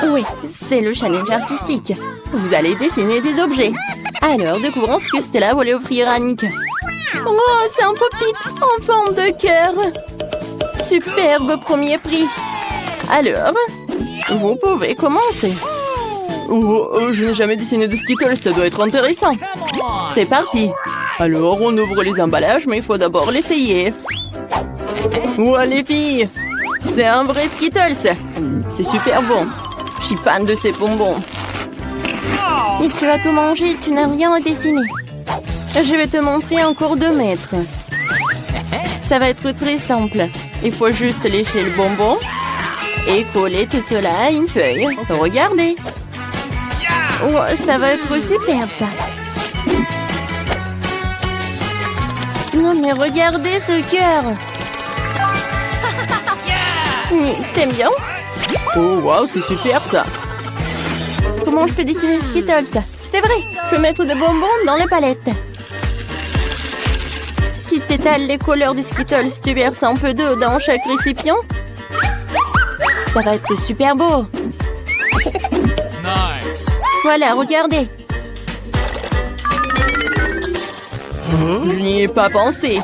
Oui, c'est le challenge artistique. Vous allez dessiner des objets. Alors, découvrons ce que Stella voulait offrir à Nick. Oh, c'est un pop-it en forme de cœur. Superbe premier prix. Alors, vous pouvez commencer. Je n'ai jamais dessiné de Skittles, ça doit être intéressant. C'est parti. Alors, on ouvre les emballages, mais il faut d'abord l'essayer. Ouah, les filles, c'est un vrai Skittles. C'est super bon. Je suis fan de ces bonbons. Et tu vas tout manger, tu n'as rien à dessiner. Je vais te montrer un cours de maître. Ça va être très simple. Il faut juste lécher le bonbon et coller tout cela à une feuille. Regardez. Oh, ça va être super, ça. Non, mais regardez ce cœur. T'aimes bien? Oh, waouh, c'est super, ça. Comment je peux dessiner Skittles? C'est vrai, je peux mettre des bonbons dans les palettes. Si tu étales les couleurs des Skittles, tu verses un peu d'eau dans chaque récipient. Ça va être super beau. Nice. Voilà, regardez. Je n'y ai pas pensé.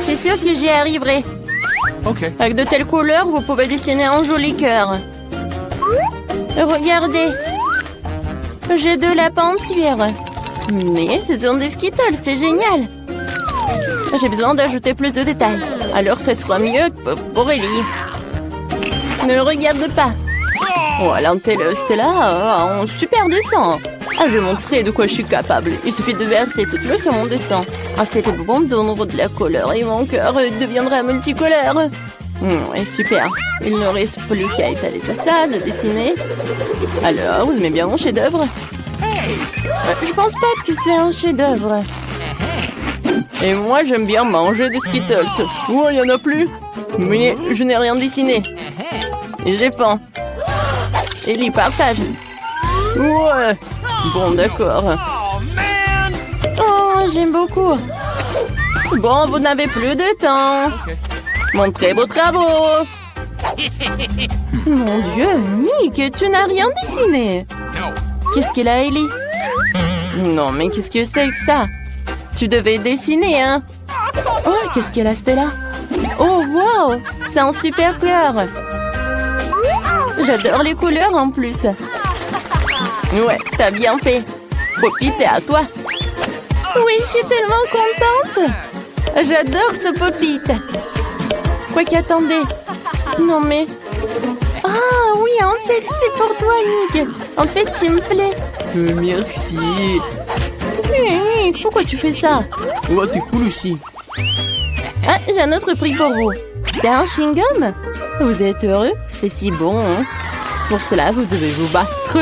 C'est sûr que j'y arriverai. Ok. Avec de telles couleurs, vous pouvez dessiner un joli cœur. Regardez. J'ai de la peinture. Mais ce sont des Skittles, c'est génial. J'ai besoin d'ajouter plus de détails. Alors ce sera mieux pour Ellie. Ne regarde pas. Oh, l'Antelle Stella a un super dessin. Je vais montrer de quoi je suis capable. Il suffit de verser toute l'eau sur mon dessin. Cette bombe donnera de la couleur et mon cœur deviendra multicolore. Ouais, super. Il ne reste plus qu'à étaler tout ça, de dessiner. Alors, vous aimez bien mon chef-d'œuvre? Je pense pas que c'est un chef-d'œuvre. Et moi, j'aime bien manger des Skittles. Oh, il n'y en a plus. Mais je n'ai rien dessiné. Et j'ai faim. Ellie, partage. Ouais. Bon, d'accord. Oh, j'aime beaucoup. Bon, vous n'avez plus de temps. Montrez vos travaux. Mon Dieu, Nick, tu n'as rien dessiné. Qu'est-ce qu'elle a, Ellie? Non, mais qu'est-ce que c'est que ça? Tu devais dessiner, hein? Oh, qu'est-ce qu'elle a, Stella? Oh, wow! C'est un super cœur. J'adore les couleurs en plus. Ouais, t'as bien fait. Poppy, c'est à toi. Oui, je suis tellement contente. J'adore ce Pop-it. Quoi qu'attendez. Non mais... Ah oui, en fait, c'est pour toi, Nick. En fait, tu me plais. Merci. Nick, pourquoi tu fais ça? Ouais, t'es cool aussi. Ah, j'ai un autre prix pour vous. C'est un chewing-gum. Vous êtes heureux? C'est si bon, hein? Pour cela, vous devez vous battre.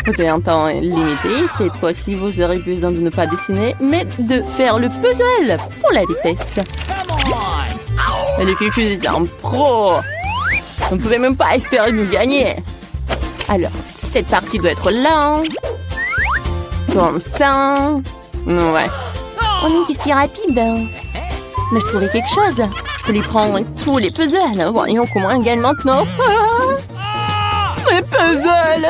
Vous avez un temps limité. Cette fois-ci, vous aurez besoin de ne pas dessiner, mais de faire le puzzle pour la vitesse. Elle est quelque chose d'un pro. Vous ne pouvez même pas espérer nous gagner. Alors, cette partie doit être là. Comme ça. Ouais. On est si rapide. Mais je trouvais quelque chose. Je peux lui prendre tous les puzzles. Voyons comment elle gagne maintenant. Mes puzzles.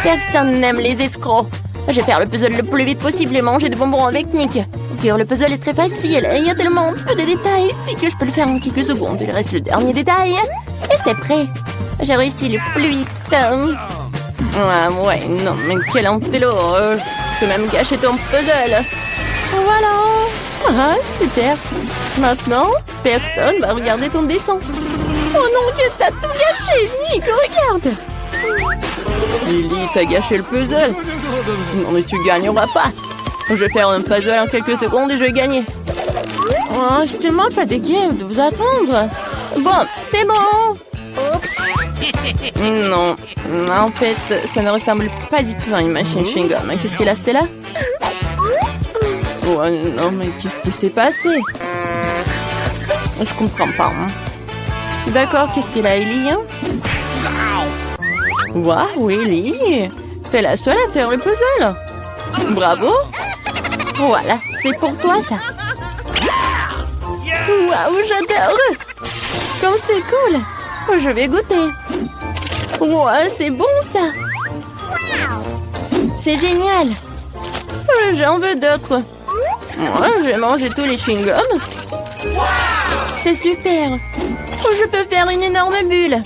Personne n'aime les escrocs. Je vais faire le puzzle le plus vite possible et manger des bonbons avec Nick. Le puzzle est très facile. Il y a tellement peu de détails ici que je peux le faire en quelques secondes. Il reste le dernier détail. Et c'est prêt. J'ai réussi le plus vite. Ah ouais, non, mais quel antélo. Je peux même gâcher ton puzzle. Voilà. Ah, super. Maintenant, personne va regarder ton dessin. Oh non, que t'as tout gâché, Nick, regarde. Lily, t'as gâché le puzzle. Non, mais tu gagneras pas. Je vais faire un puzzle en quelques secondes et je vais gagner. Oh, je suis tellement fatiguée de vous attendre. Bon, c'est bon. Oups. Non, en fait, ça ne ressemble pas du tout à une machine chewing-gum. Qu'est-ce qu'elle a, Stella? Oh non, mais qu'est-ce qui s'est passé? Je comprends pas. Hein. D'accord, qu'est-ce qu'elle a, Ellie? Hein? Waouh, Ellie! T'es la seule à faire le puzzle. Bravo! Voilà, c'est pour toi, ça. Waouh, j'adore! Comme c'est cool! Je vais goûter. Ouais, c'est bon ça. C'est génial. J'en veux d'autres. Moi, je vais manger tous les chewing-gums. C'est super. Je peux faire une énorme bulle.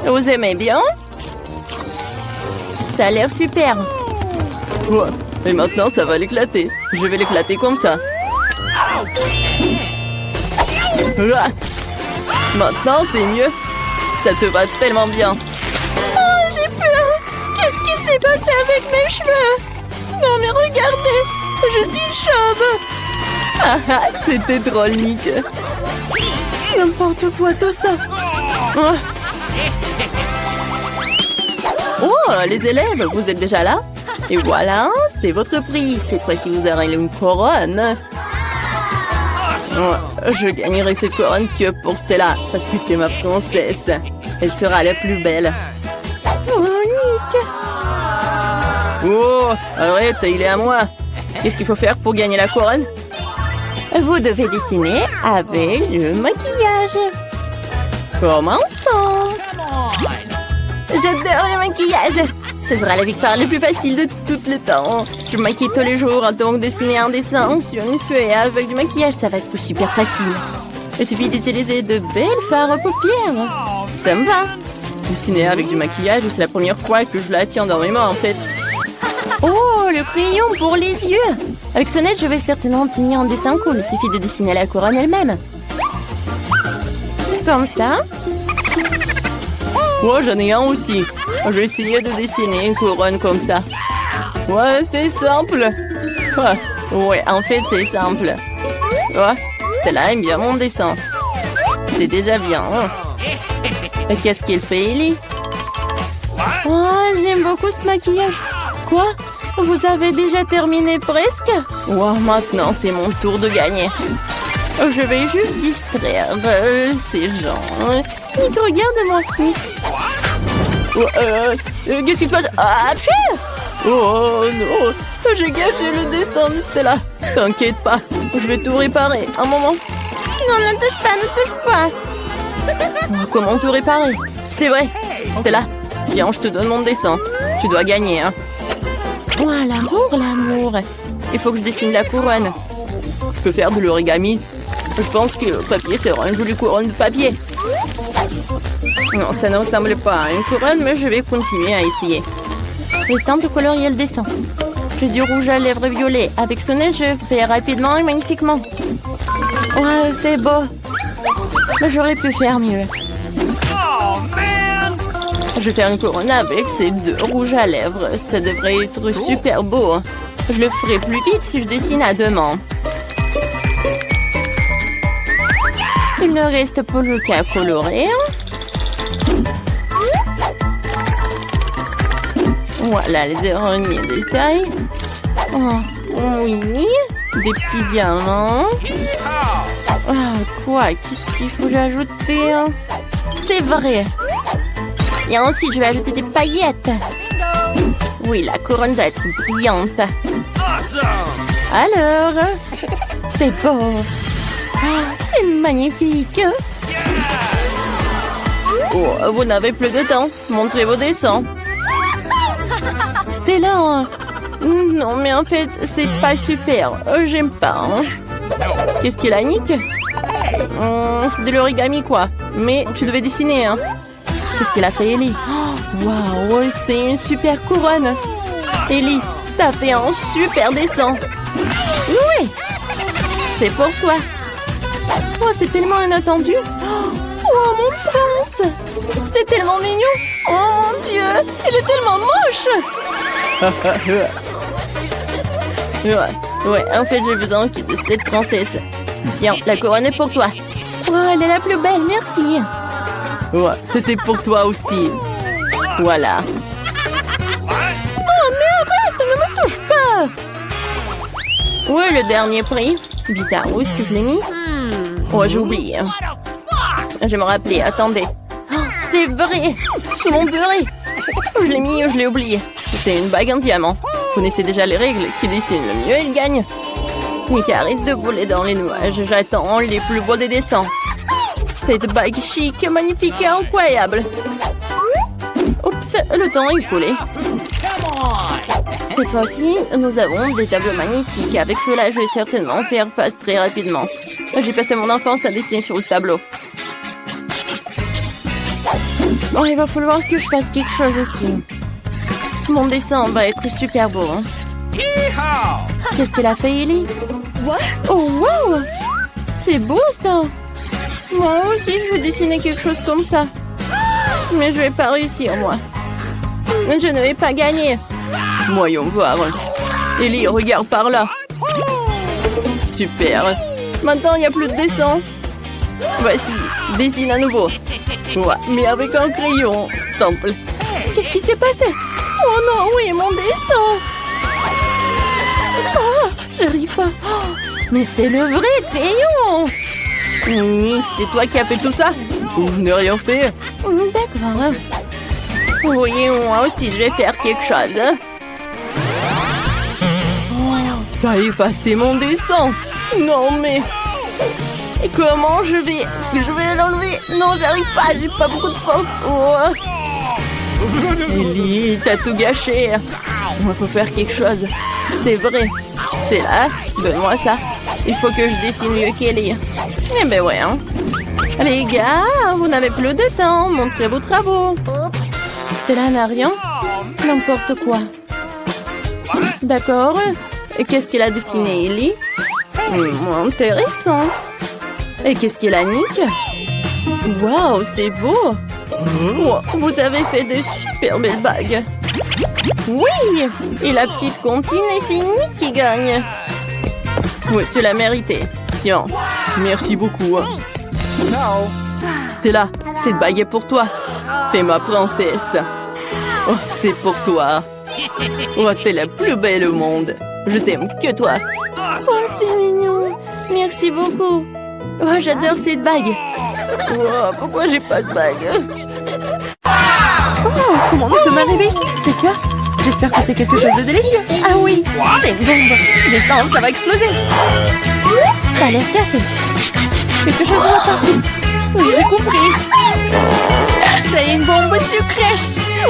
Vous aimez bien? Ça a l'air super. Ouais. Et maintenant, ça va l'éclater. Je vais l'éclater comme ça. Ah. Maintenant, c'est mieux. Ça te va tellement bien. Oh, j'ai peur. Qu'est-ce qui s'est passé avec mes cheveux? Non, mais regardez. Je suis chauve. Ah, ah, c'était drôle, Nick. N'importe quoi, tout ça. Oh. Oh, les élèves, vous êtes déjà là? Et voilà, c'est votre prix. Cette fois-ci, vous aurez une couronne. Oh, je gagnerai cette couronne que pour Stella, parce que c'est ma princesse. Elle sera la plus belle. Oh, Nick. Oh, arrête, il est à moi. Qu'est-ce qu'il faut faire pour gagner la couronne? Vous devez dessiner avec le maquillage. Commençons. J'adore le maquillage. Ce sera la victoire la plus facile de tous les temps. Je me maquille tous les jours, donc dessiner un dessin sur une feuille avec du maquillage, ça va être super facile. Il suffit d'utiliser de belles fards aux paupières. Ça me va. Dessiner avec du maquillage, c'est la première fois que je la tiens dans mes mains, en fait. Oh, le crayon pour les yeux. Avec Sonnette, je vais certainement obtenir un dessin cool. Il suffit de dessiner la couronne elle-même. Comme ça. Ouais, j'en ai un aussi. Je vais essayer de dessiner une couronne comme ça. Ouais, c'est simple. Ouais, en fait, c'est simple. Ouais, Stella aime bien mon dessin. C'est déjà bien. Et qu'est-ce qu'il fait, Ellie? Oh, j'aime beaucoup ce maquillage. Quoi? Vous avez déjà terminé presque? Wow, maintenant, c'est mon tour de gagner. Je vais juste distraire ces gens. Nick, regarde-moi. Qu'est-ce qui se passe? Ah, oh non, j'ai gâché le dessin, Stella. T'inquiète pas, je vais tout réparer. Un moment. Non, ne touche pas, ne touche pas. Comment tout réparer? C'est vrai. Stella, viens, je te donne mon dessin. Tu dois gagner, hein. Oh, l'amour, l'amour. Il faut que je dessine la couronne. Je peux faire de l'origami. Je pense que le papier sera une jolie couronne de papier. Non, ça ne ressemble pas à une couronne, mais je vais continuer à essayer. Le temps de colorier le dessin. J'ai du rouge à lèvres violet. Avec Sonnette, je fais rapidement et magnifiquement. Ouais, c'est beau. Mais j'aurais pu faire mieux. Je vais faire une couronne avec ces deux rouges à lèvres. Ça devrait être super beau. Je le ferai plus vite si je dessine à deux mains. Il ne reste plus qu'à colorer. Voilà les derniers détails. Oh, oui. Des petits diamants. Quoi? Qu'est-ce qu'il faut ajouter? C'est vrai. Et ensuite, je vais ajouter des paillettes. Oui, la couronne doit être brillante. Alors, c'est beau. C'est magnifique. Oh, vous n'avez plus de temps. Montrez vos dessins. Stella. Non, mais en fait, c'est pas super. J'aime pas. Qu'est-ce qu'il a, Nick? C'est de l'origami, quoi. Mais tu devais dessiner, hein. Qu'est-ce qu'elle a fait, Ellie? Waouh, c'est une super couronne. Ellie, t'as fait un super dessin. Oui, c'est pour toi. Oh, c'est tellement inattendu. Oh, mon prince. C'est tellement mignon. Oh, mon Dieu, il est tellement moche. Ouais, en fait, j'ai besoin de cette princesse. Tiens, la couronne est pour toi. Oh, elle est la plus belle, merci. Ouais, c'est pour toi aussi. Voilà. Oh, mais arrête, ne me touche pas. Oui, le dernier prix. Bizarre, où est-ce que je l'ai mis? Oh, j'ai oublié. Je me rappelais, attendez. Oh, c'est vrai, c'est mon beurré. Je l'ai mis, je l'ai oublié. C'est une bague en diamant. Vous connaissez déjà les règles. Qui dessine le mieux, il gagne. Nick, arrête de voler dans les nuages. J'attends les plus beaux des dessins. Cette bague chic, magnifique et incroyable. Oups, le temps est écoulé. Cette fois-ci, nous avons des tableaux magnétiques. Avec cela, je vais certainement faire face très rapidement. J'ai passé mon enfance à dessiner sur le tableau. Bon, il va falloir que je fasse quelque chose aussi. Mon dessin va être super beau. Hein. Qu'est-ce qu'elle a fait, Ellie? Oh, wow! C'est beau, ça! Moi aussi, je vais dessiner quelque chose comme ça. Mais je vais pas réussir, moi. Mais je ne vais pas gagner. Voyons voir. Ellie, regarde par là. Super. Maintenant, il n'y a plus de dessin. Voici, dessine à nouveau. Ouais, mais avec un crayon simple. Qu'est-ce qui s'est passé? Oh non, oui, mon dessin. Oh, j'arrive pas. Oh, mais c'est le vrai crayon. Oui, c'est toi qui as fait tout ça? Je n'ai rien fait. D'accord. Oui, moi aussi, je vais faire quelque chose. Oh, t'as effacé mon dessin. Non, mais... Et comment je vais l'enlever? Non, j'arrive pas, j'ai pas beaucoup de force. Oh. Ellie, t'as tout gâché. On peut faire quelque chose. C'est vrai. C'est là. Donne-moi ça. Il faut que je dessine mieux qu'Ellie. Eh ben ouais, hein. Les gars, vous n'avez plus de temps. Montrez vos travaux. Stella n'a rien. N'importe quoi. D'accord. Et qu'est-ce qu'elle a dessiné, Ellie? Intéressant. Et qu'est-ce qu'elle a, Nick? Waouh, c'est beau. Wow, vous avez fait de super belles bagues. Oui. Et la petite comptine, et c'est Nick qui gagne. Oui, tu l'as mérité. Tiens. Merci beaucoup. Stella, cette bague est pour toi. T'es ma princesse. Oh, c'est pour toi. Oh, t'es la plus belle au monde. Je t'aime que toi. Oh, c'est mignon. Merci beaucoup. Oh, j'adore cette bague. Oh, pourquoi j'ai pas de bague? Oh, comment nous sommes arrivés ici? C'est quoi? J'espère que c'est quelque chose de délicieux. Ah oui, c'est une bombe. Descends, ça va exploser. Ça a l'air cassé. Quelque chose ne va pas. Oui, j'ai compris. C'est une bombe sucrée.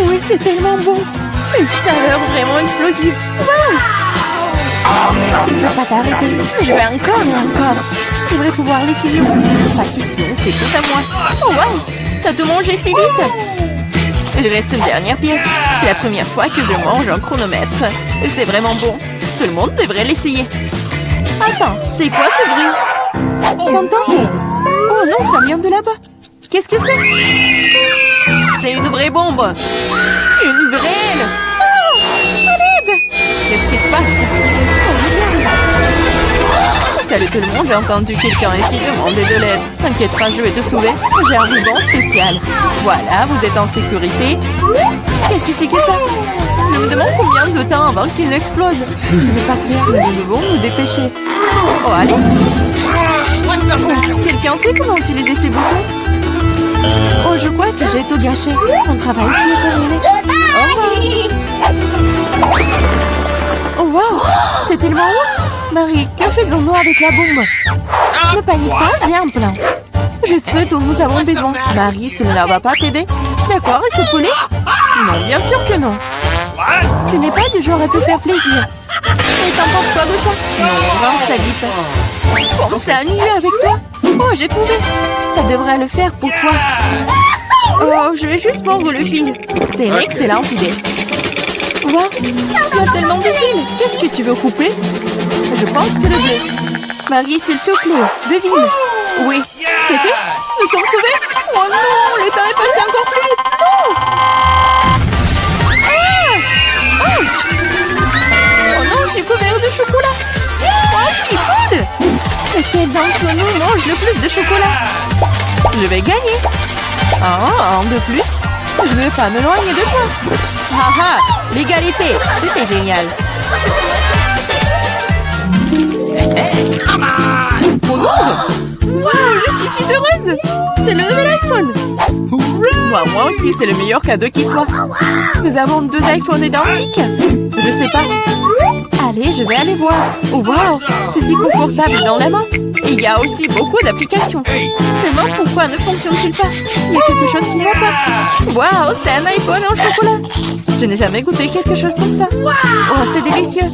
Oui, c'est tellement bon. Une saveur vraiment explosive. Wow. Tu ne peux pas t'arrêter. Je vais encore et encore. Tu devrais pouvoir l'essayer aussi. Pas question, c'est tout à moi. Oh wow, t'as tout mangé si vite. Il reste une dernière pièce. C'est la première fois que je mange un chronomètre. C'est vraiment bon. Tout le monde devrait l'essayer. Attends, c'est quoi ce bruit? T'entends? Oh non, ça vient de là-bas. Qu'est-ce que c'est? C'est une vraie bombe. Une vraie. Oh, à l'aide. Qu'est-ce qui se passe? Salut tout le monde, j'ai entendu quelqu'un ici demander de l'aide. T'inquiète pas, je vais te sauver. J'ai un ruban spécial. Voilà, vous êtes en sécurité. Qu'est-ce que c'est que ça? Je me demande combien de temps avant qu'il n'explose. Ce n'est pas clair, nous devons nous dépêcher. Oh, allez. Oh, quelqu'un sait comment utiliser ces boutons? Oh, je crois que j'ai tout gâché. Mon travail ici est terminé. Au revoir. Oh, wow, c'est tellement haut. Marie, que faisons-nous avec la bombe? Ne panique pas, j'ai un plan. Je sais dont nous avons besoin. Marie, cela ne va pas t'aider? D'accord, et ce poulet? Non, bien sûr que non. Tu n'es pas du genre à te faire plaisir. Et t'en penses quoi de ça? Non, range ça vite. Pense à annuler avec toi. Oh, j'ai trouvé. Ça devrait le faire pour toi. Oh, je vais juste prendre le fil. C'est une excellente idée. Wow, il y a tellement de fils. Qu'est-ce que tu veux couper? Je pense que le bleu. Marie, s'il te plaît, devine. Oui, c'est fait. Nous sommes sauvés. Oh non, le temps est passé encore plus vite. Non. Ah! Ouch! Oh non, j'ai couvert de chocolat. Oh, si cool! Lequel d'entre nous mange le plus de chocolat? Je vais gagner. Ah, un de plus. Je ne veux pas m'éloigner de toi. Haha, l'égalité, c'était génial. Oh non! Wow, je suis si heureuse! C'est le nouvel iPhone! Moi aussi, c'est le meilleur cadeau qui soit. Nous avons 2 iPhones identiques. Je sais pas. Allez, je vais aller voir. Oh wow, c'est si confortable dans la main. Et il y a aussi beaucoup d'applications. Seulement, pourquoi ne fonctionne-t-il pas? Il y a quelque chose qui ne va pas. Waouh, c'est un iPhone en chocolat. Je n'ai jamais goûté quelque chose comme ça. Oh, c'est délicieux.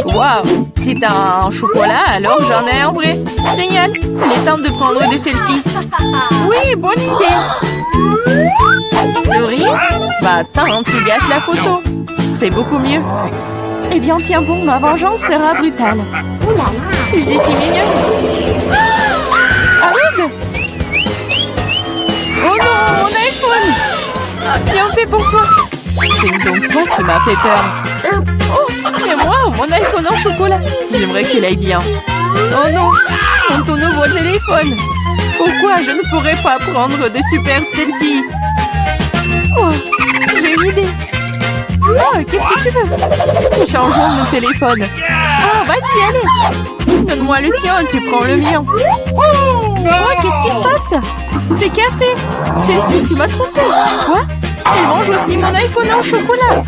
Waouh, si t'as un chocolat, alors j'en ai un vrai. Génial. Il est temps de prendre des selfies. Oui, bonne idée. Souris? Bah attends, tu gâches la photo. C'est beaucoup mieux. Eh bien, tiens bon, ma vengeance sera brutale. Je suis si mignonne. Arrête! Oh non, mon iPhone! Bien fait pour toi. C'est donc toi qui m'as fait peur. Oh, c'est moi, mon iPhone en chocolat. J'aimerais qu'il aille bien. Oh non, ton nouveau téléphone. Pourquoi je ne pourrais pas prendre de superbes selfies? Oh, j'ai une idée. Oh, qu'est-ce que tu veux? Changeons nos téléphones. Ah, vas-y, allez. Donne-moi le tien, tu prends le mien. Oh, qu'est-ce qui se passe? C'est cassé. Chelsea, tu m'as trompé. Quoi? Elle mange aussi mon iPhone en chocolat.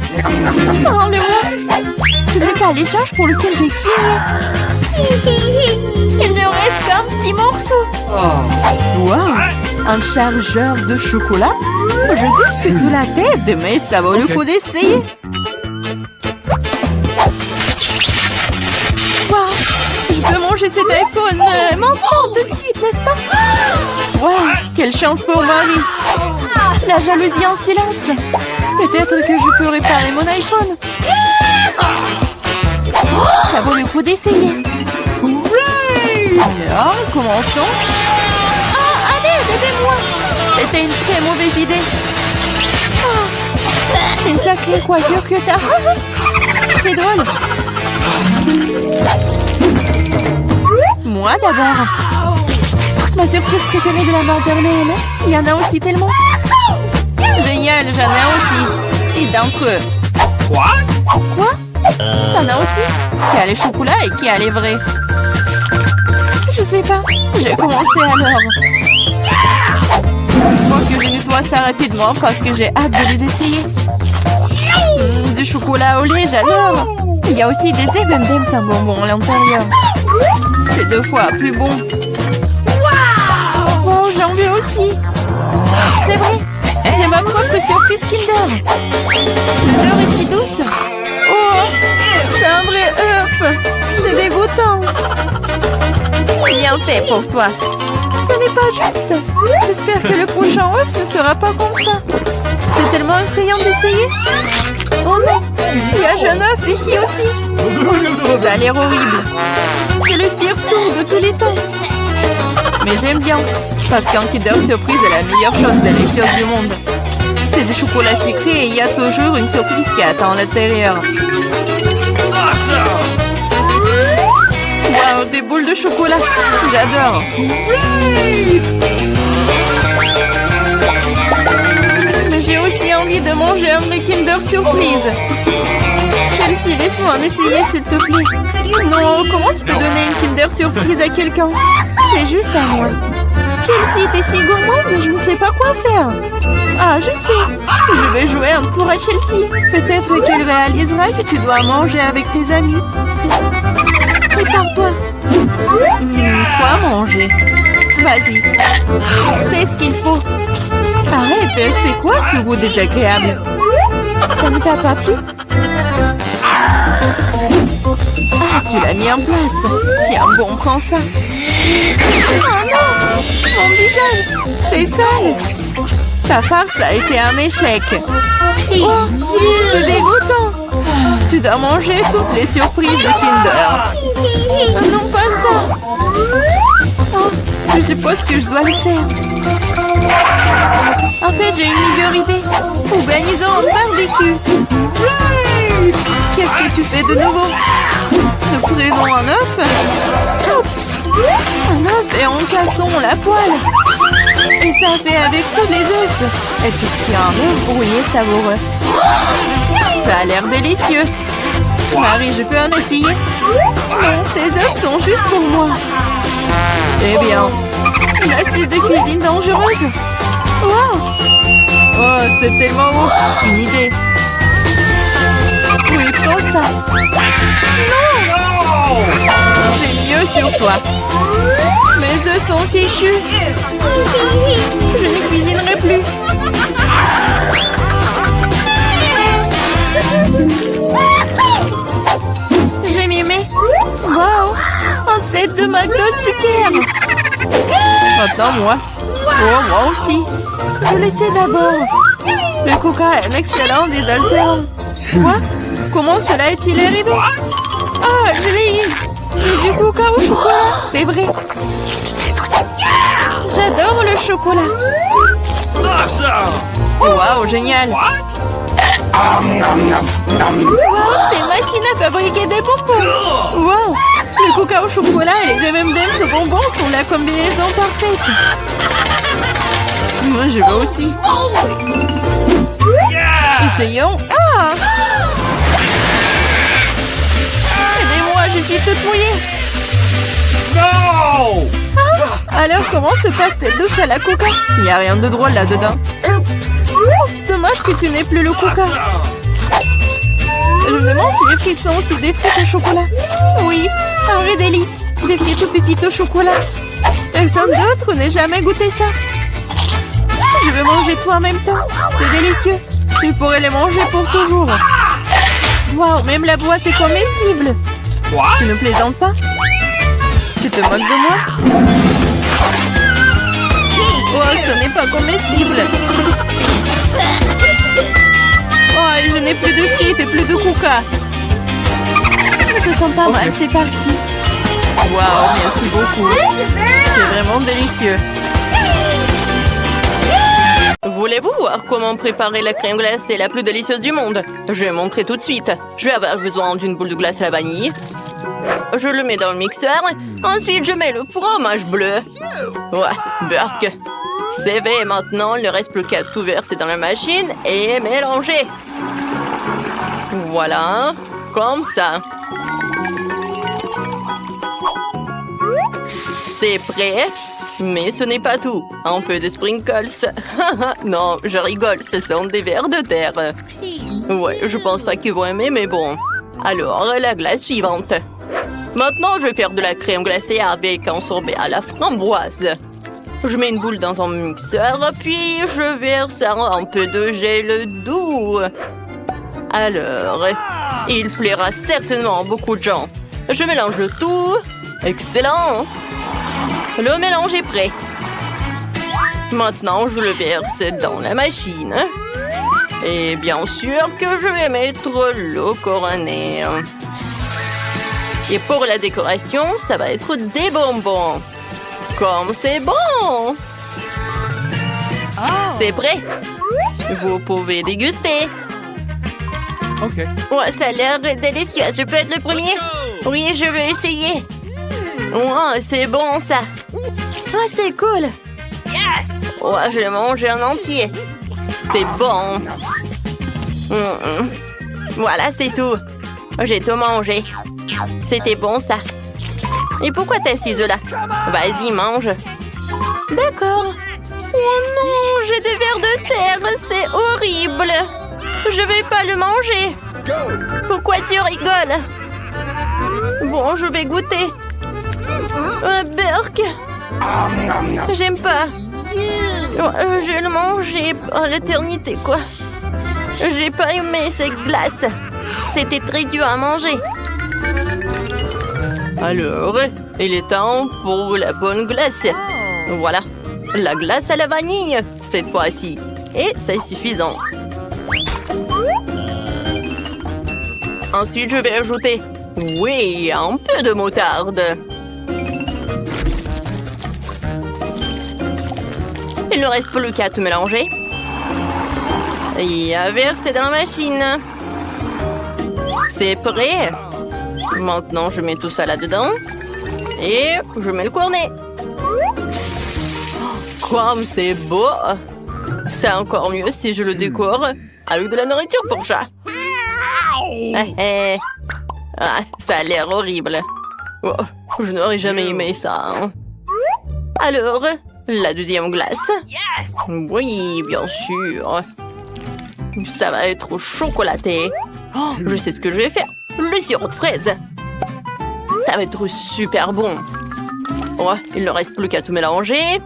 Oh, le moi. Ce n'est pas l'échange pour lequel j'ai signé. Il ne reste qu'un petit morceau. Waouh, un chargeur de chocolat? Je doute que cela t'aide, mais ça vaut le coup d'essayer. Waouh, je peux manger cet iPhone maintenant tout de suite, n'est-ce pas? Waouh, quelle chance pour Marie. La jalousie en silence. Peut-être que je peux réparer mon iPhone. Ça vaut le coup d'essayer. Alors, commençons. Ah, allez, aidez-moi. C'était une très mauvaise idée. Oh, c'est une sacrée coiffure que t'as. C'est drôle. Moi d'abord. Ma surprise préférée de la maternelle. Il y en a aussi tellement. Génial, j'en ai aussi. 6 d'entre eux. Quoi? T'en as aussi? Qui a les chocolats et qui a les vrais? Je sais pas. Je vais commencer alors. Il faut que je nettoie ça rapidement parce que j'ai hâte de les essayer. Du chocolat au lait, j'adore. Il y a aussi des M&M's sans bonbons à l'intérieur. C'est 2 fois plus bon. Oh, j'en veux aussi. C'est vrai. J'ai ma propre surprise Kinder. L'odeur est si douce. Oh, c'est un vrai œuf. C'est dégoûtant. Bien fait pour toi. Ce n'est pas juste. J'espère que le prochain œuf ne sera pas comme ça. C'est tellement effrayant d'essayer. Oh non, il y a jeune œuf ici aussi. Ça a l'air horrible. C'est le pire tour de tous les temps. Mais j'aime bien, parce qu'un Kinder Surprise est la meilleure chose délicieuse du monde. C'est du chocolat sucré et il y a toujours une surprise qui attend à l'intérieur. Waouh, des boules de chocolat. J'adore. Mais j'ai aussi envie de manger un vrai Kinder Surprise. Chelsea, laisse-moi en essayer, s'il te plaît. Non, comment tu peux donner une Kinder Surprise à quelqu'un? C'est juste à moi. Chelsea, t'es si gourmande, je ne sais pas quoi faire. Ah, je sais. Je vais jouer un tour à Chelsea. Peut-être qu'elle réalisera que tu dois manger avec tes amis. Prépare-toi. Quoi manger? Vas-y. C'est ce qu'il faut. Arrête, c'est quoi ce goût désagréable? Ça ne t'a pas plu? Ah, tu l'as mis en place. Tiens, bon, prends ça. Oh non! Mon visage! C'est sale! Ta farce a été un échec. Oh, c'est dégoûtant! Tu dois manger toutes les surprises de Kinder. Non, pas ça! Oh, je suppose que je dois le faire. En fait, j'ai une meilleure idée. Organisons un barbecue. Qu'est-ce que tu fais de nouveau? Nous prenons un œuf. Oups! Un œuf et en cassons la poêle. Et ça fait avec tous les œufs. Et puis tiens, un œuf brouillé savoureux. Ça a l'air délicieux. Marie, je peux en essayer? Non, ces œufs sont juste pour moi. Eh bien, une astuce de cuisine dangereuse. Wow! Oh, c'est tellement beau. Une idée. Oui, prends ça. Non! C'est mieux sur toi. Mes œufs sont fichus. Je ne cuisinerai plus. J'ai mimé. Wow, un set de McDo super. Maintenant moi. Oh, moi aussi. Je l'essaie d'abord. Le coca est un excellent désaltérant. Quoi? Comment cela est-il arrivé? Ah, je l'ai eu. J'ai du coca au chocolat. C'est vrai. J'adore le chocolat. Wow, génial. Wow, c'est une machine à fabriquer des bonbons. Wow, le coca au chocolat et les M&M's aux bonbons sont la combinaison parfaite. Moi, je veux aussi. Essayons. Ah! Aidez-moi, je suis toute mouillée. No! Ah, alors, comment se passe cette douche à la coca? Il n'y a rien de drôle là-dedans. Oups, dommage que tu n'aies plus le coca. Je me demande si les frites sont aussi des frites au chocolat. Oui, un vrai délice. Des frites aux pépites au chocolat. Personne d'autre n'ait jamais goûté ça. Je veux manger tout en même temps. C'est délicieux. Tu pourrais les manger pour toujours. Waouh, même la boîte est comestible. Tu ne plaisantes pas? Tu te moques de moi? Oh, ce n'est pas comestible. Oh, je n'ai plus de frites et plus de coca. Je te sens pas mal, c'est parti. Waouh, merci beaucoup. C'est vraiment délicieux. Voulez-vous voir comment préparer la crème glacée la plus délicieuse du monde? Je vais montrer tout de suite. Je vais avoir besoin d'une boule de glace à la vanille. Je le mets dans le mixeur. Ensuite, je mets le fromage bleu. Ouais, Burke. C'est fait. Maintenant, il ne reste plus qu'à tout verser dans la machine et mélanger. Voilà, comme ça. C'est prêt. Mais ce n'est pas tout. Un peu de sprinkles. Non, je rigole, ce sont des vers de terre. Ouais, je pense pas qu'ils vont aimer, mais bon. Alors, la glace suivante. Maintenant, je vais faire de la crème glacée avec un sorbet à la framboise. Je mets une boule dans un mixeur, puis je verse un peu de gel doux. Alors, il plaira certainement à beaucoup de gens. Je mélange le tout. Excellent! Le mélange est prêt. Maintenant, je le verse dans la machine. Et bien sûr que je vais mettre l'eau couronnée. Et pour la décoration, ça va être des bonbons. Comme c'est bon! C'est prêt. Vous pouvez déguster. OK. Ouais, ça a l'air délicieux. Je peux être le premier? Oui, je veux essayer. Ouais, c'est bon ça. Ah, c'est cool. Yes! Ouais, je l'ai mangé en entier. C'est bon. Voilà, c'est tout. J'ai tout mangé. C'était bon ça. Et pourquoi t'as ces œufs là? Vas-y, mange. D'accord. Oh non, j'ai des vers de terre. C'est horrible. Je vais pas le manger. Pourquoi tu rigoles? Bon, je vais goûter. Burke. J'aime pas. Je vais le manger à l'éternité, quoi. J'ai pas aimé cette glace. C'était très dur à manger. Alors, il est temps pour la bonne glace. Voilà, la glace à la vanille, cette fois-ci. Et c'est suffisant. Ensuite, je vais ajouter, oui, un peu de moutarde. Il ne reste plus qu'à tout mélanger. Et à verser dans la machine. C'est prêt. Maintenant, je mets tout ça là-dedans. Et je mets le cornet. Comme c'est beau. C'est encore mieux si je le décore avec de la nourriture pour chat. Ah, ça a l'air horrible. Oh, je n'aurais jamais aimé ça. Hein. Alors, la deuxième glace. Oui, bien sûr. Ça va être chocolaté. Oh, je sais ce que je vais faire. Le sirop de fraise. Ça va être super bon. Oh, il ne reste plus qu'à tout mélanger.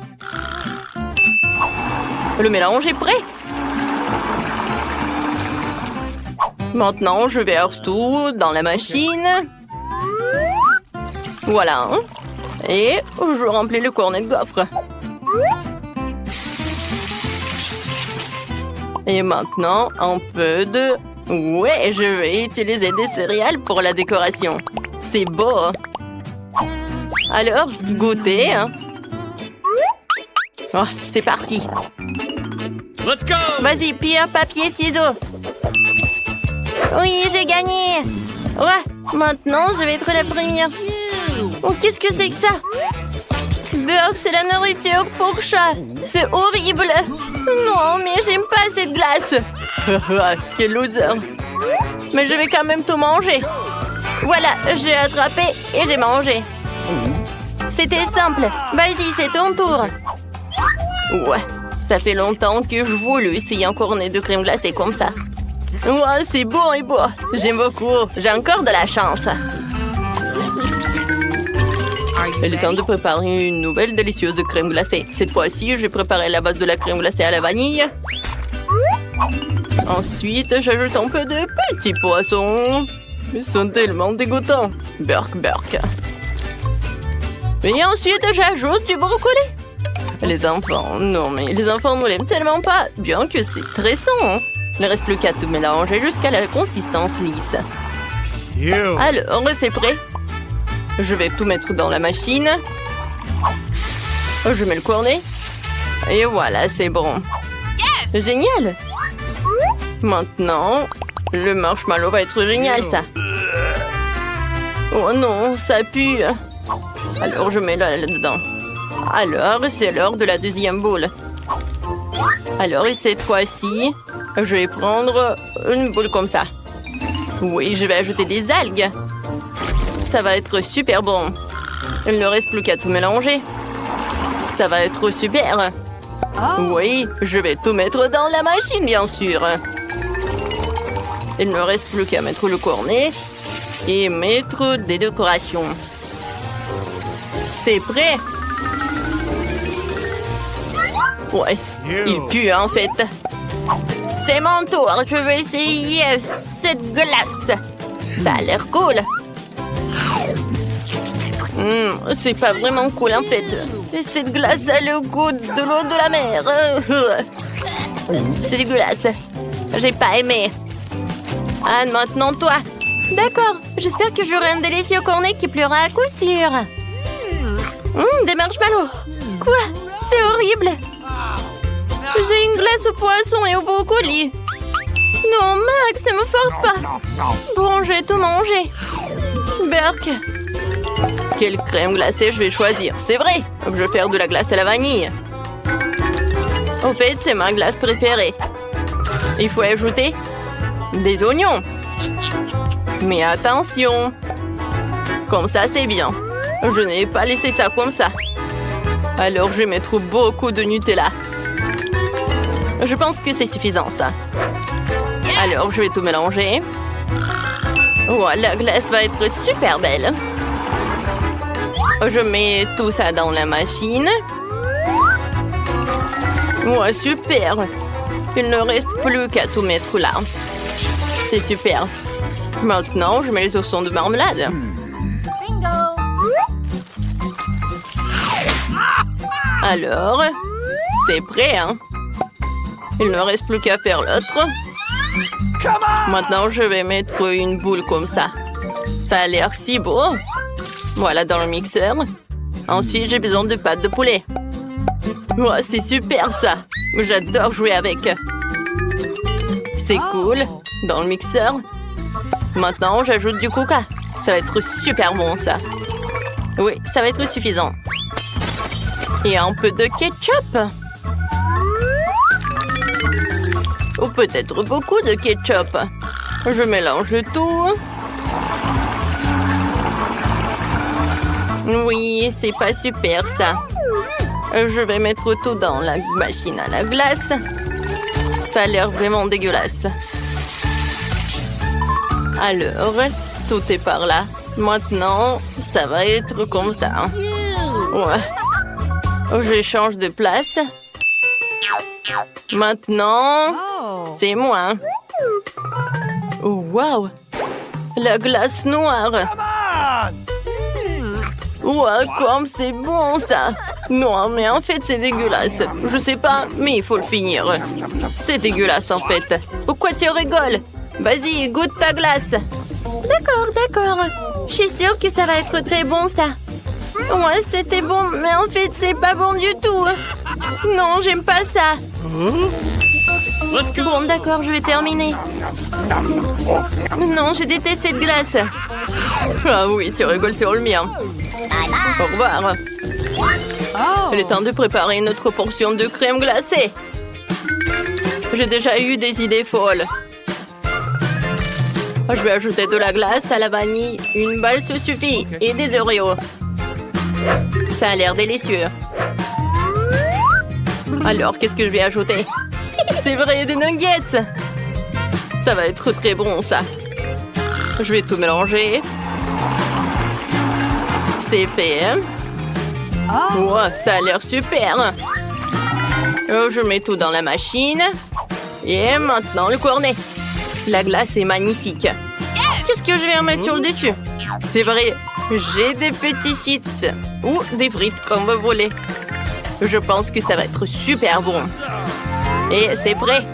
Le mélange est prêt. Maintenant, je verse tout dans la machine. Voilà. Et je remplis le cornet de gaufre. Et maintenant, un peu de... Ouais, je vais utiliser des céréales pour la décoration. C'est beau. Alors, goûtez. Oh, c'est parti. Let's go! Vas-y, pierre, papier, ciseaux. Oui, j'ai gagné. Ouais, maintenant, je vais être la première. Oh, qu'est-ce que c'est que ça? Burk, c'est la nourriture pour chat. C'est horrible. Non, mais j'aime pas cette glace. Quel loser. Mais je vais quand même tout manger. Voilà, j'ai attrapé et j'ai mangé. C'était simple. Vas-y, c'est ton tour. Ouais, ça fait longtemps que je voulais essayer un cornet de crème glacée comme ça. Ouais, c'est bon et beau. J'aime beaucoup. J'ai encore de la chance. Il est temps de préparer une nouvelle délicieuse crème glacée. Cette fois-ci, je vais préparer la base de la crème glacée à la vanille. Ensuite, j'ajoute un peu de petits poissons. Ils sont tellement dégoûtants. Burk, burk. Et ensuite, j'ajoute du brocoli. Les enfants, non mais les enfants ne l'aiment tellement pas. Bien que c'est très sain. Il ne reste plus qu'à tout mélanger jusqu'à la consistance lisse. Alors, c'est prêt. Je vais tout mettre dans la machine. Je mets le cornet. Et voilà, c'est bon. Yes! Génial! Maintenant, le marshmallow va être génial, ça. Oh non, ça pue. Alors, je mets là-dedans. Alors, c'est l'heure de la deuxième boule. Alors, et cette fois-ci, je vais prendre une boule comme ça. Oui, je vais ajouter des algues. Ça va être super bon. Il ne reste plus qu'à tout mélanger. Ça va être super. Oui, je vais tout mettre dans la machine, bien sûr. Il ne reste plus qu'à mettre le cornet et mettre des décorations. C'est prêt. Ouais, il pue en fait. C'est mon tour. Je vais essayer cette glace. Ça a l'air cool. C'est pas vraiment cool en fait. Cette glace a le goût de l'eau de la mer. C'est dégueulasse. J'ai pas aimé. Anne, maintenant toi. D'accord. J'espère que j'aurai un délicieux cornet qui pleura à coup sûr. Des marshmallows. Quoi? C'est horrible. J'ai une glace au poisson et au brocoli. Non, Max, ne me force pas. Bon, j'ai tout mangé. Burk. Quelle crème glacée je vais choisir? C'est vrai, je vais faire de la glace à la vanille. En fait, c'est ma glace préférée. Il faut ajouter des oignons. Mais attention. Comme ça, c'est bien. Je n'ai pas laissé ça comme ça. Alors, je vais mettre beaucoup de Nutella. Je pense que c'est suffisant, ça. Alors, je vais tout mélanger. Oh, la glace va être super belle. Je mets tout ça dans la machine. Ouais, super. Il ne reste plus qu'à tout mettre là. C'est super. Maintenant, je mets les oursons de marmelade. Alors, c'est prêt, hein? Il ne reste plus qu'à faire l'autre. Maintenant, je vais mettre une boule comme ça. Ça a l'air si beau. Voilà, dans le mixeur. Ensuite, j'ai besoin de pâte de poulet. Oh, c'est super, ça. J'adore jouer avec. C'est cool. Dans le mixeur. Maintenant, j'ajoute du coca. Ça va être super bon, ça. Oui, ça va être suffisant. Et un peu de ketchup. Ou peut-être beaucoup de ketchup. Je mélange tout. Oui, c'est pas super ça. Je vais mettre tout dans la machine à la glace. Ça a l'air vraiment dégueulasse. Alors, tout est par là. Maintenant, Ça va être comme ça. Hein. Ouais. Je change de place. Maintenant, c'est moi. Oh, wow! La glace noire. Ouais, comme c'est bon ça. Non, mais en fait, c'est dégueulasse. Je sais pas, mais il faut le finir. C'est dégueulasse, en fait. Pourquoi tu rigoles? Vas-y, goûte ta glace. D'accord. Je suis sûre que ça va être très bon, ça. Ouais, c'était bon, mais en fait, c'est pas bon du tout. Non, j'aime pas ça. Let's go. Bon, d'accord, je vais terminer. Non, je déteste cette glace. Ah oui, tu rigoles sur le mien. Au revoir. Il est temps de préparer une autre portion de crème glacée. J'ai déjà eu des idées folles. Je vais ajouter de la glace à la vanille. Une balle se suffit. Et des Oreos. Ça a l'air délicieux. Alors, qu'est-ce que je vais ajouter? C'est vrai, des nuggets. Ça va être très bon, ça. Je vais tout mélanger. C'est fait. Wow, ça a l'air super. Je mets tout dans la machine. Et maintenant, le cornet. La glace est magnifique. Qu'est-ce que je vais en mettre sur le dessus? C'est vrai, j'ai des petits chips. Ou des frites, comme vous voulez. Je pense que ça va être super bon. Et c'est prêt.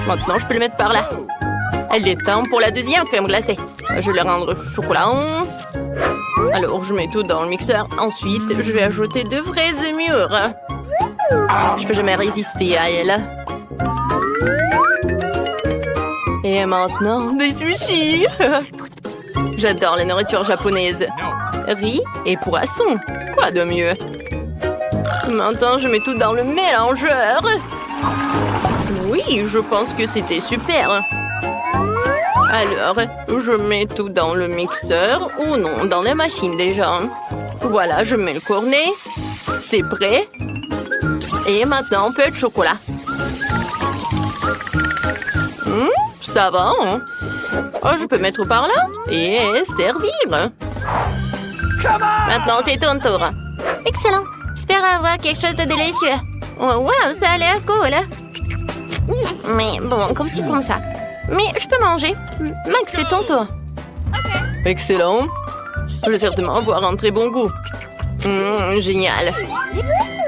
Maintenant, je peux le mettre par là. Elle est temps pour la deuxième crème glacée. Je vais la rendre chocolat. Alors, je mets tout dans le mixeur. Ensuite, je vais ajouter de fraises mûres. Je peux jamais résister à elle. Et maintenant, des sushis. J'adore la nourriture japonaise. Riz et poisson. Quoi de mieux? Maintenant, je mets tout dans le mélangeur. Oui, je pense que c'était super. Alors, je mets tout dans le mixeur. Ou non, dans la machine déjà. Voilà, je mets le cornet. C'est prêt. Et maintenant, un peu de chocolat. Ça va, hein? Oh, je peux mettre par là et servir. Maintenant, c'est ton tour. Excellent. J'espère avoir quelque chose de délicieux. Oh, wow, ça a l'air cool. Mais bon, comme ça. Mais je peux manger. Max, c'est ton tour. Excellent. Je vais certainement avoir un très bon goût. Génial.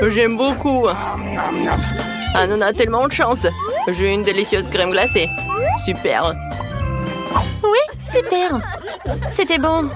J'aime beaucoup. Ah, on a tellement de chance. J'ai une délicieuse crème glacée. Super. Oui, super. C'était bon.